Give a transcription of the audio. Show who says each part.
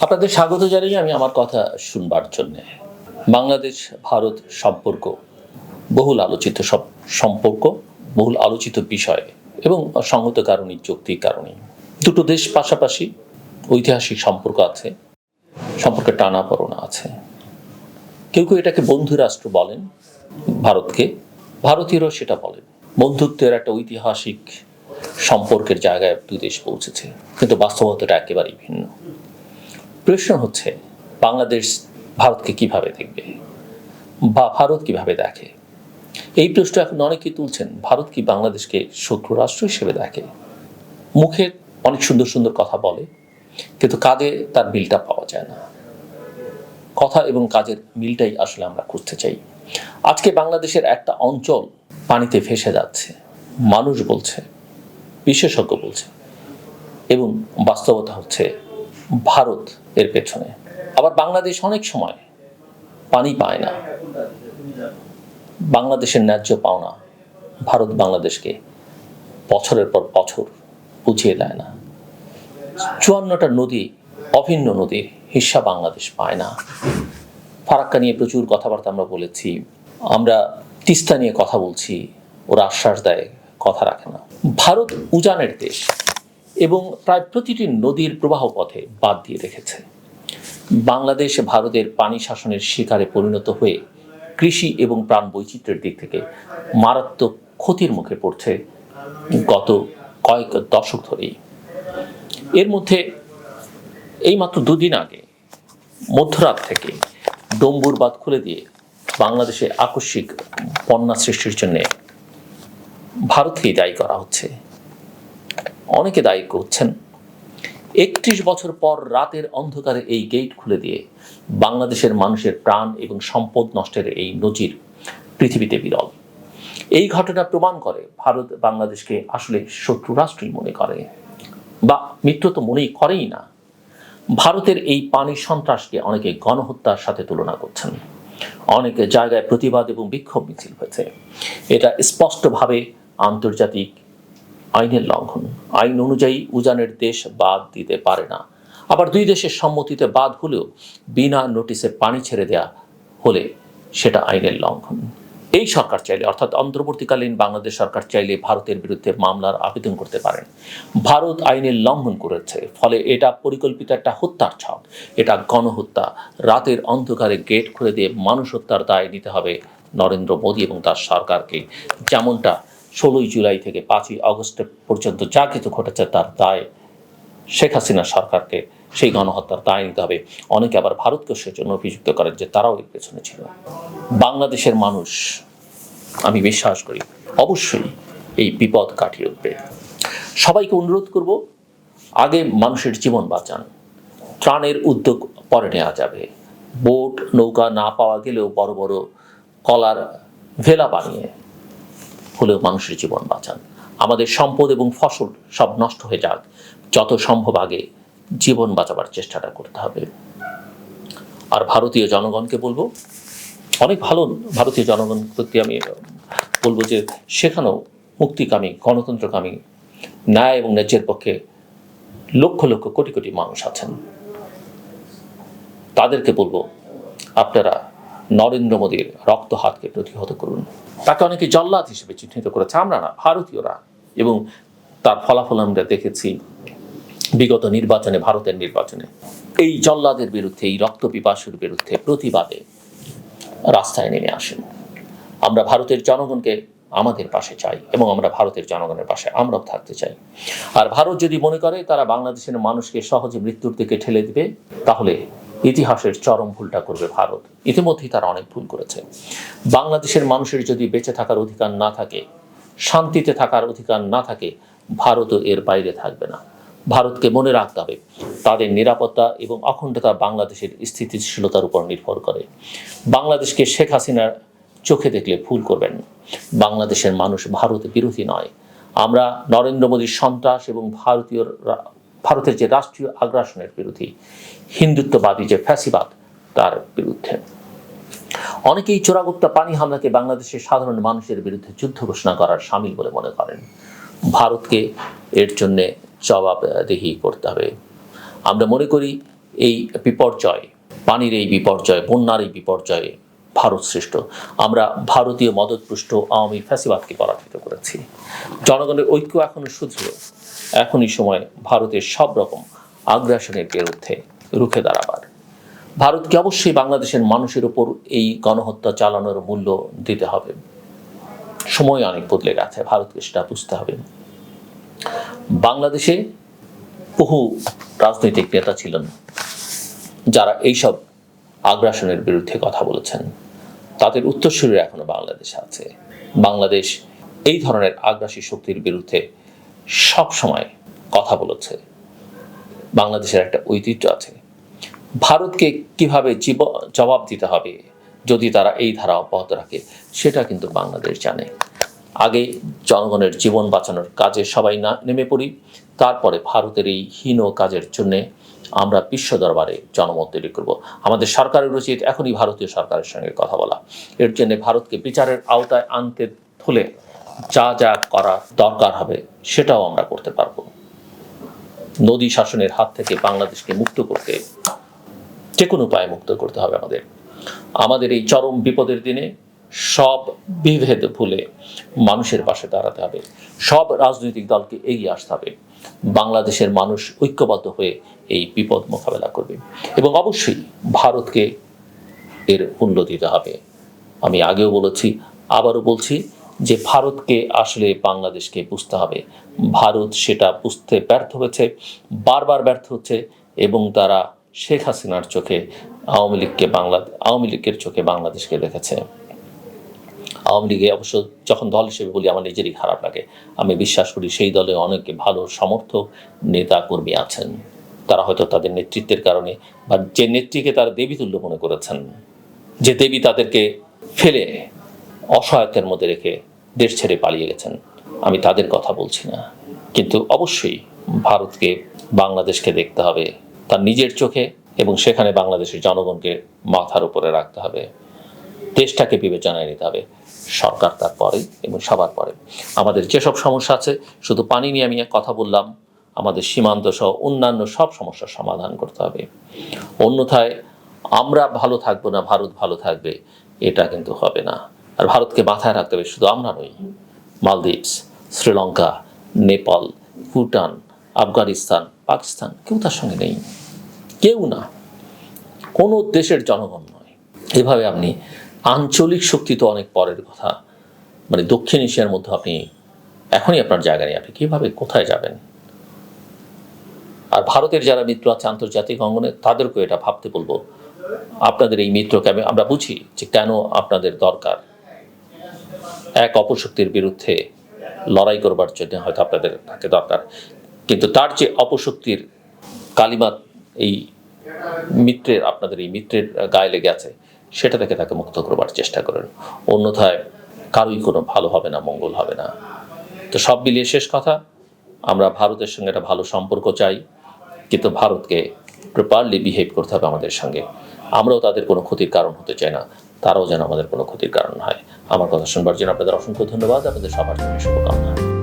Speaker 1: আপনাদের স্বাগত জানাই আমি আমার কথা শুনবার জন্য। বাংলাদেশ ভারত সম্পর্ক বহুল আলোচিত সম্পর্ক, বহুল আলোচিত বিষয় এবং সঙ্গত কারণে, যৌক্তিক কারণে দুটো দেশ পাশাপাশি ঐতিহাসিক সম্পর্ক আছে, সম্পর্কে টানাপোড়েন আছে। কেউ কেউ এটাকে বন্ধু রাষ্ট্র বলেন ভারতকে, ভারতীয়রাও সেটা বলেন। বন্ধুত্বের একটা ঐতিহাসিক সম্পর্কের জায়গায় দুই দেশ পৌঁছেছে, কিন্তু বাস্তবতাটা একেবারেই ভিন্ন। প্রশ্ন হচ্ছে বাংলাদেশ ভারতকে কিভাবে দেখবে বা ভারত কিভাবে দেখে। এই প্রশ্ন এখন অনেকেই তুলছেন। ভারত কি বাংলাদেশকে শত্রু রাষ্ট্র হিসেবে দেখে? মুখে অনেক সুন্দর সুন্দর কথা বলে, কিন্তু কাজে তার মিলটা পাওয়া যায় না। কথা এবং কাজের মিলটাই আসলে আমরা খুঁজতে চাই। আজকে বাংলাদেশের একটা অঞ্চল পানিতে ভেসে যাচ্ছে, মানুষ বলছে, বিশেষজ্ঞ বলছে, এবং বাস্তবতা হচ্ছে ভারত এর পেছনে। আবার বাংলাদেশ অনেক সময় পানি পায় না, বাংলাদেশের ন্যায্য পাওনা ভারত বাংলাদেশকে বছরের পর বছর বুঝিয়ে দেয় না। 54টা নদী, অভিন্ন নদীর হিস্সা বাংলাদেশ পায় না। ফারাক্কা নিয়ে প্রচুর কথাবার্তা আমরা বলেছি, আমরা তিস্তা নিয়ে কথা বলছি, ওরা আশ্বাস দেয়, কথা রাখে না। ভারত উজানের দেশ এবং প্রায় প্রতিটি নদীর প্রবাহ পথে বাঁধ দিয়ে রেখেছে। বাংলাদেশ ভারতের পানি শাসনের শিকারে পরিণত হয়ে কৃষি এবং প্রাণ বৈচিত্র্যের দিক থেকে মারাত্মক ক্ষতির মুখে পড়ছে গত কয়েক দশক ধরেই। এর মধ্যে এইমাত্র দুদিন আগে মধ্যরাত থেকে ডম্বুর বাঁধ খুলে দিয়ে বাংলাদেশে আকস্মিক বন্যা সৃষ্টির জন্য ভারতকেই দায়ী করা হচ্ছে। অনেকে দায়ী করছেন 31 বছর পর রাতের অন্ধকারে এই গেট খুলে দিয়ে বাংলাদেশের মানুষের প্রাণ এবং সম্পদ নষ্টের এই নজির পৃথিবীতে বিরল। এই ঘটনা প্রমাণ করে ভারত বাংলাদেশকে আসলে শত্রু রাষ্ট্রই মনে করে, বা মিত্র তো মনেই করেই না। ভারতের এই পানি সন্ত্রাসকে অনেকে গণহত্যার সাথে তুলনা করছেন। অনেক জায়গায় প্রতিবাদ এবং বিক্ষোভ মিছিল হয়েছে। এটা স্পষ্টভাবে আন্তর্জাতিক আইনের লঙ্ঘন। আইন অনুযায়ী উজানের দেশ বাদ দিতে পারে না। আবার দুই দেশের সম্মতিতে বাদ হলেও বিনা নোটিসে পানি ছেড়ে দেয়া হলে সেটা আইনের লঙ্ঘন। এই সরকার চাইলে, অর্থাৎ অন্তর্বর্তীকালীন বাংলাদেশ সরকার চাইলে ভারতের বিরুদ্ধে মামলার আবেদন করতে পারেন। ভারত আইনের লঙ্ঘন করেছে, ফলে এটা পরিকল্পিত একটা হত্যার ছক, এটা গণহত্যা। রাতের অন্ধকারে গেট খুলে দিয়ে মানুষ হত্যার দায় নিতে হবে নরেন্দ্র মোদী এবং তার সরকারকে। যেমনটা 16ই জুলাই থেকে 5ই আগস্ট পর্যন্ত যা কিছু ঘটেছে তার দায় শেখ হাসিনা সরকারকে সেই গণহত্যার দায় নিতে হবে। অনেকে আবার ভারতকে সেজন্য অভিযুক্ত করেন যে তারাও এর পেছনে ছিল। বাংলাদেশের মানুষ, আমি বিশ্বাস করি, অবশ্যই এই বিপদ কাটিয়ে উঠবে। সবাইকে অনুরোধ করব, আগে মানুষের জীবন বাঁচান। ত্রাণের উদ্যোগ পরে নেওয়া যাবে। বোট নৌকা না পাওয়া গেলেও বড় বড় কলার ভেলা বানিয়ে হলেও মানুষের জীবন বাঁচান। আমাদের সম্পদ এবং ফসল সব নষ্ট হয়ে যাক, যত সম্ভব আগে জীবন বাঁচাবার চেষ্টাটা করতে হবে। আর ভারতীয় জনগণকে বলবো, অনেক ভালো ভারতীয় জনগণ প্রতি আমি বলবো যে সেখানেও মুক্তিকামী, গণতন্ত্রকামী, ন্যায় এবং ন্যায্যের পক্ষে লক্ষ লক্ষ কোটি কোটি মানুষ আছেন। তাদেরকে বলবো, আপনারা নরেন্দ্র মোদীর রক্ত হাতকে প্রতিহত করুন। তাকে অনেকে জল্লাদ হিসেবে চিহ্নিত করেছে, আমরা না, ভারতীয়রা। এবং তার ফলাফল আমরা দেখেছি বিগত নির্বাচনে, ভারতের নির্বাচনে। এই জল্লাদের বিরুদ্ধে, এই রক্ত পিপাসুর বিরুদ্ধে প্রতিবাদে রাস্তায় নেমে আসেন। আমরা ভারতের জনগণকে আমাদের পাশে চাই এবং আমরা ভারতের জনগণের পাশে আমরাও থাকতে চাই। আর ভারত যদি মনে করে তারা বাংলাদেশের মানুষকে সহজে মৃত্যুর দিকে ঠেলে দিবে, তাহলে ইতিহাসের চরম ভুলটা করবে ভারত। ইতিমধ্যেই তারা অনেক ভুল করেছে। বাংলাদেশের মানুষের যদি বেঁচে থাকার অধিকার না থাকে, শান্তিতে থাকার অধিকার না থাকে, ভারতও এর বাইরে থাকবে না। ভারতকে মনে রাখতে হবে তাদের নিরাপত্তা এবং অখণ্ডতা বাংলাদেশের স্থিতিশীলতার উপর নির্ভর করে। বাংলাদেশকে শেখ হাসিনার চোখে দেখলে ভুল করবেন। বাংলাদেশের মানুষ ভারত বিরোধী নয়। আমরা নরেন্দ্র মোদীর সন্ত্রাস এবং ভারতের যে রাষ্ট্রীয় আগ্রাসনের বিরোধী, হিন্দুত্ববাদী যে ফ্যাসিবাদ, তার বিরুদ্ধে। অনেকেই চোরাগুপ্তা পানি হামলাকে বাংলাদেশের সাধারণ মানুষের বিরুদ্ধে যুদ্ধ ঘোষণা করার শামিল বলে মনে করেন। ভারতকে এর জন্যে জবাবদিহি করতে হবে। আমরা মনে করি এই বিপর্যয়, পানির এই বিপর্যয়, বন্যার এই বিপর্যয়ে ভারত সৃষ্ট। আমরা ভারতীয় মদতপুষ্ট আওয়ামী ফ্যাসিবাদকে পরাজিত করেছি। জনগণের ঐক্য এখনো সুদৃঢ়। এখনই সময় ভারতের সব রকম আগ্রাসনের বিরুদ্ধে রুখে দাঁড়াবার। ভারতকে অবশ্যই বাংলাদেশের মানুষের উপর এই গণহত্যা চালানোর মূল্য দিতে হবে। সময় অনেক বদলে গেছে, ভারতকে সেটা বুঝতে হবে। বাংলাদেশে বহু রাজনৈতিক নেতা ছিলেন যারা এইসব আগ্রাসনের বিরুদ্ধে কথা বলেছেন। তাদের উত্তরসূরিরা এখনো বাংলাদেশে আছে। বাংলাদেশ এই ধরনের আগ্রাসী শক্তির বিরুদ্ধে সব সময় কথা বলেছে। বাংলাদেশের একটা ঐতিহ্য আছে। ভারতকে কিভাবে জবাব দিতে হবে যদি তারা এই ধারা অব্যাহত রাখে, সেটা কিন্তু বাংলাদেশ জানে। আগে জনগণের জীবন বাঁচানোর কাজে সবাই নেমে পড়ি, তারপরে ভারতের এই হীন কাজের জন্য আমরা বিশ্ব দরবারে জনমত তৈরি করব। আমাদের সরকারের উচিত এখনই ভারতীয় সরকারের সঙ্গে কথা বলা। এর জন্য ভারতকে বিচারের আওতায় আনতে হলে যা যা করা দরকার হবে সেটাও আমরা করতে পারব। নদী শাসনের হাত থেকে বাংলাদেশকে মুক্ত করতে যে কোনো উপায়ে মুক্ত করতে হবে আমাদের এই চরম বিপদের দিনে সব বিভেদ ভুলে মানুষের পাশে দাঁড়াতে হবে। সব রাজনৈতিক দলকে এগিয়ে আসতে হবে। বাংলাদেশের মানুষ ঐক্যবদ্ধ হয়ে এই বিপদ মোকাবেলা করবে এবং অবশ্যই ভারতকে এর মূল্য দিতে হবে। আমি আগেও বলেছি, আবারও বলছি যে ভারতকে আসলে বাংলাদেশকে বুঝতে হবে। ভারত সেটা বুঝতে ব্যর্থ হয়েছে, বারবার ব্যর্থ হচ্ছে এবং তারা শেখ হাসিনার চোখে আওয়ামী লীগের চোখে বাংলাদেশকে দেখেছে। আওয়ামী লীগে অবশ্য যখন দল হিসেবে বলি আমার নিজেরই খারাপ লাগে। আমি বিশ্বাস করি সেই দলে অনেক ভালো সমর্থক নেতা কর্মী আছেন। তারা হয়তো তাদের নেতৃত্বের কারণে বা যে নেত্রীকে তারা দেবীতুল্য মনে করেছেন, যে দেবী তাদেরকে ফেলে অসহায়তার মধ্যে রেখে দেশ ছেড়ে পালিয়ে গেছেন, আমি তাদের কথা বলছি না। কিন্তু অবশ্যই ভারতকে বাংলাদেশকে দেখতে হবে তার নিজের চোখে এবং সেখানে বাংলাদেশের জনগণকে মাথার উপরে রাখতে হবে। দেশটাকে বিবেচনায় নিতে হবে, সরকার তারপরে এবং সবার পরে। আমাদের যেসব সমস্যা আছে, শুধু পানি নিয়ে আমি কথা বললাম, আমাদের সীমান্ত সহ অন্যান্য সব সমস্যার সমাধান করতে হবে। অন্যথায় আমরা ভালো থাকবো না, ভারত ভালো থাকবে, এটা কিন্তু হবে না। আর ভারতকে মাথায় রাখতে হবে, শুধু আমরা নই, মালদ্বীপস, শ্রীলঙ্কা, নেপাল, ভুটান, আফগানিস্তান, পাকিস্তান, কেউ তার সঙ্গে নেই, কেউ না, কোনো দেশের জনগণ নয়। এভাবে আপনি আঞ্চলিক শক্তি তো অনেক পরের কথা, মানে দক্ষিণ এশিয়ার মধ্যে আপনি এখনই আপনার জায়গা নেই, আপনি কীভাবে কোথায় যাবেন? আর ভারতের যারা মিত্র আছে আন্তর্জাতিক অঙ্গনে, তাদেরকেও এটা ভাবতে বলবো, আপনাদের এই মিত্রকে আমরা বুঝি যে কেন আপনাদের দরকার। এক অপশক্তির বিরুদ্ধে লড়াই করবার জন্য হয়তো আপনাদের তাকে দরকার, কিন্তু তার যে অপশক্তির কালিমাত এই মিত্রের, আপনাদের এই মিত্রের গায়ে লেগে আছে, সেটা থেকে তাকে মুক্ত করবার চেষ্টা করেন। অন্যথায় কারোই কোনো ভালো হবে না, মঙ্গল হবে না। তো সব মিলিয়ে শেষ কথা, আমরা ভারতের সঙ্গে একটা ভালো সম্পর্ক চাই, কিন্তু ভারতকে প্রপারলি বিহেভ করতে হবে আমাদের সঙ্গে। আমরাও তাদের কোনো ক্ষতির কারণ হতে চাই না, তারাও যেন আমাদের কোনো ক্ষতির কারণ হয়। আমার কথা শুনবার জন্য আপনাদের অসংখ্য ধন্যবাদ। আপনাদের সবার জন্য শুভকামনা।